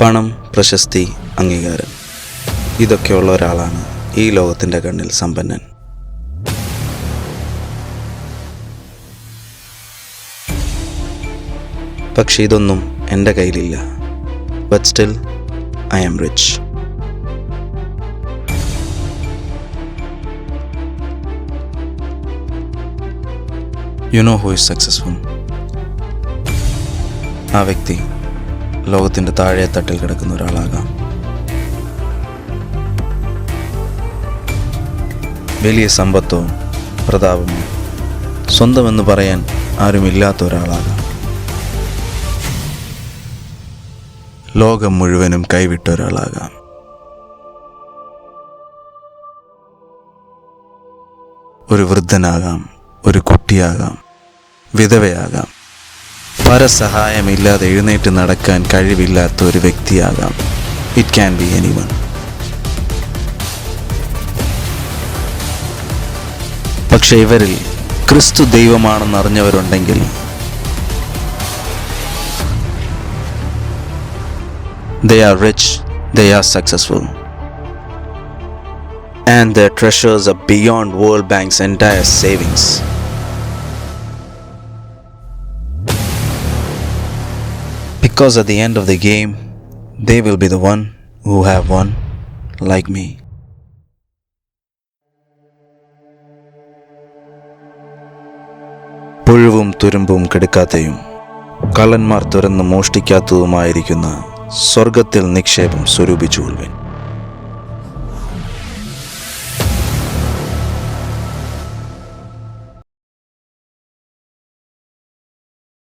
പണം, പ്രശസ്തി, അംഗീകാരം ഇതൊക്കെയുള്ള ഒരാളാണ് ഈ ലോകത്തിൻ്റെ കണ്ണിൽ സമ്പന്നൻ. പക്ഷെ ഇതൊന്നും എൻ്റെ കയ്യിലില്ല. But still I am rich. You know who is successful? ആ വ്യക്തി ലോകത്തിൻ്റെ താഴെ തട്ടിൽ കിടക്കുന്ന ഒരാളാകാം. വലിയ സമ്പത്തോ പ്രതാപമോ സ്വന്തമെന്ന് പറയാൻ ആരുമില്ലാത്ത ഒരാളാകാം. ലോകം മുഴുവനും കൈവിട്ട ഒരാളാകാം. ഒരു വൃദ്ധനാകാം, ഒരു കുട്ടിയാകാം, വിധവയാകാം, പരസഹായമില്ലാതെ എഴുന്നേറ്റ് നടക്കാൻ കഴിവില്ലാത്ത ഒരു വ്യക്തിയാകാം. It can be anyone. പക്ഷെ ഇവരിൽ ക്രിസ്തു ദൈവമാണെന്ന് അറിഞ്ഞവരുണ്ടെങ്കിൽ they are rich, they are successful, and their treasures are beyond World Bank's entire savings. Because at the end of the game, they will be the one who have won, like me. പുഴുവും തുരുമ്പും കെടുക്കാത്തയും കള്ളന്മാർ തുറന്ന് മോഷ്ടിക്കാത്തതുമായിരിക്കുന്ന സ്വർഗത്തിൽ നിക്ഷേപം സ്വരൂപിച്ചുകൊള്ളുവിൻ.